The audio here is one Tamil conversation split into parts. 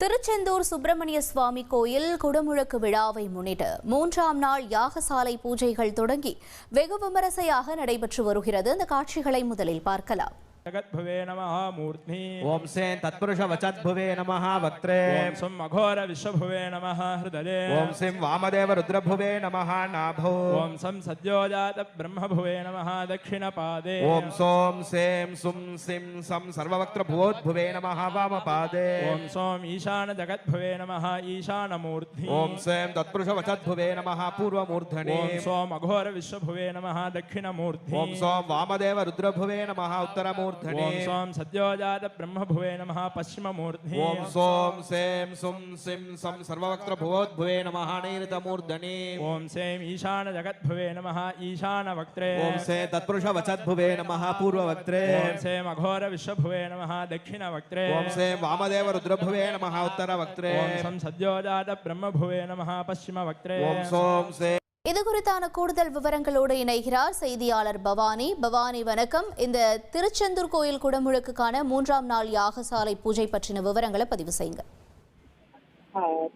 திருச்செந்தூர் சுப்பிரமணிய சுவாமி கோயில் குடமுழக்கு விழாவை முன்னிட்டு 3ஆம் நாள் யாகசாலை பூஜைகள் தொடங்கி வெகு விமரிசையாக நடைபெற்று வருகிறது. அந்த காட்சிகளை முதலில் பார்க்கலாம். जगद्भुवे नमः मूर्ध्नि ओम से तत्पुरुष वचद्भुवे नमः वक्त्रे ओम सं अघोर विश्वभुवे नमः हृदये ओम सिं वामदेव रुद्रभुवे नमः नाभो ओम सं सद्योजात ब्रह्मभुवे नमः दक्षिणपादे ओम सोम सेम सुम सिं सं सर्ववक्त्र भुवोद्भुवे नमः वामपादे ओम सोम ईशान जगद्भुवे नमः ईशानमूर्ध्नि ओम सेम तत्पुरुष वचद्भुवे नमः पूर्वमूर्धनि ओम सोम अघोर विश्वभुवे नमः दक्षिणमूर्ध्नि ओम सोम वामदेव रुद्रभुवे नमः उत्तरमूर्धनि ओम सोम सद्योजात ब्रह्मभुवे नमः पश्चिममूर्ध्नि ओम सोम सेम सुम सिं सं सर्ववक्त्र भुवोद्भुवे नमः नैऋतमूर्धनि ओम सेम ईशान जगद्भुवे नमः ईशानवक्त्रे ओम से तत्पुरुष वचद्भुवे नमः पूर्ववक्त्रे ओम सेम अघोर विश्वभुवे नमः दक्षिणवक्त्रे ओम से वामदेव रुद्रभुवे नमः उत्तरवक्त्रे ओम सं सद्योजात ब्रह्मभुवे नमः पश्चिमवक्त्रे ओम सोम से இதுகுறித்தான கூடுதல் விவரங்களோடு இணைகிறார் செய்தியாளர் பவானி. பவானி வணக்கம். இந்த திருச்செந்தூர் கோயில் குடமுழுக்குக்கான 3ஆம் நாள் யாகசாலை பூஜை பற்றின விவரங்களை பதிவு செய்யுங்க.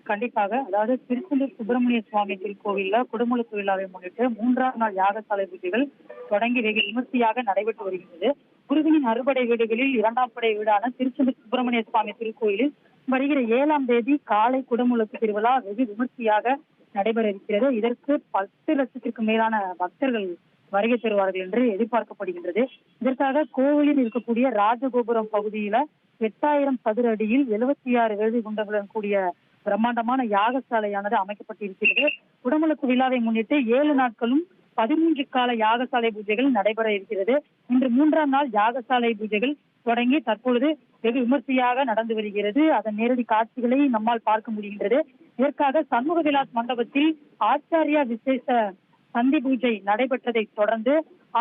கண்டிப்பாக, அதாவது திருச்செந்தூர் சுப்பிரமணிய சுவாமி திருக்கோவில்ல குடமுழுக்கு விழாவை முன்னிட்டு 3ஆம் நாள் யாகசாலை பூஜைகள் தொடங்கி வெகு விமர்சையாக நடைபெற்று வருகிறது. குருவினின் அறுபடை வீடுகளில் 2ஆம் படை வீடான திருச்செந்தூர் சுப்பிரமணிய சுவாமி திருக்கோயிலில் வருகிற 7ஆம் தேதி காலை குடமுழுக்கு திருவிழா வெகு விமர்சையாக நடைபெற இருக்கிறது. இதற்கு 10 லட்சத்திற்கும் மேலான பக்தர்கள் வருகை தருவார்கள் என்று எதிர்பார்க்கப்படுகின்றது. இதற்காக கோவிலில் இருக்கக்கூடிய ராஜகோபுரம் பகுதியில 8000 சதுர அடியில் 76 வேள்வி குண்டங்களுடன் கூடிய பிரம்மாண்டமான யாகசாலையானது அமைக்கப்பட்டிருக்கிறது. குடமுழுக்கு விழாவை முன்னிட்டு 7 நாட்களும் 13 கால யாகசாலை பூஜைகள் நடைபெற இருக்கிறது. இன்று 3ஆம் நாள் யாகசாலை பூஜைகள் தொடங்கி தற்பொழுது வெகு விமர்சையாக நடந்து வருகிறது. அதன் நேரடி காட்சிகளை நம்மால் பார்க்க முடிகின்றது. இதற்காக சண்முக விலாஸ் மண்டபத்தில் ஆச்சாரியா விசேஷ சந்தி பூஜை நடைபெற்றதை தொடர்ந்து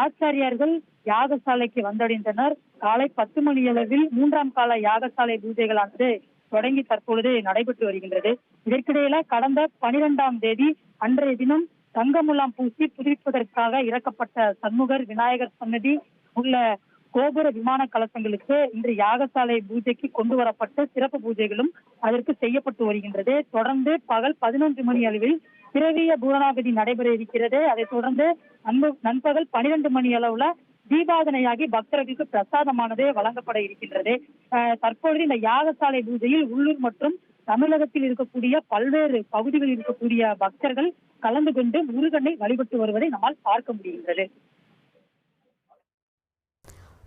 ஆச்சாரியார்கள் யாகசாலைக்கு வந்தடைந்தனர். காலை 10 மணி அளவில் 3ஆம் கால யாகசாலை பூஜைகளானது தொடங்கி தற்பொழுது நடைபெற்று வருகின்றது. இதற்கிடையில கடந்த 12ஆம் தேதி அன்றைய தினம் தங்கமுலாம் பூசி புதுப்பிப்பதற்காக இறக்கப்பட்ட சண்முகர் விநாயகர் சன்னதி உள்ள கோபுர விமான கலசங்களுக்கு இன்று யாகசாலை பூஜைக்கு கொண்டு வரப்பட்ட சிறப்பு பூஜைகளும் அதற்கு செய்யப்பட்டு வருகின்றது. தொடர்ந்து பகல் 11 மணி அளவில் திரவிய பூரணாபதி நடைபெற இருக்கிறது. அதைத் தொடர்ந்து நண்பகல் 12 மணி அளவுல தீபாதனையாகி பக்தர்களுக்கு பிரசாதமானது வழங்கப்பட இருக்கின்றது. தற்பொழுது இந்த யாகசாலை பூஜையில் உள்ளூர் மற்றும் தமிழகத்தில் இருக்கக்கூடிய பல்வேறு பகுதிகளில் இருக்கக்கூடிய பக்தர்கள் கலந்து கொண்டு முருகனை வழிபட்டு வருவதை நம்மால் பார்க்க முடிகின்றது.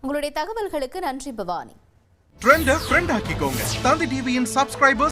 உங்களுடைய தகவல்களுக்கு நன்றி பவானி. ட்ரெண்ட் ஆக்கிக்கோங்க. தந்தி டிவியின் சப்ஸ்கிரைபர்ஸ்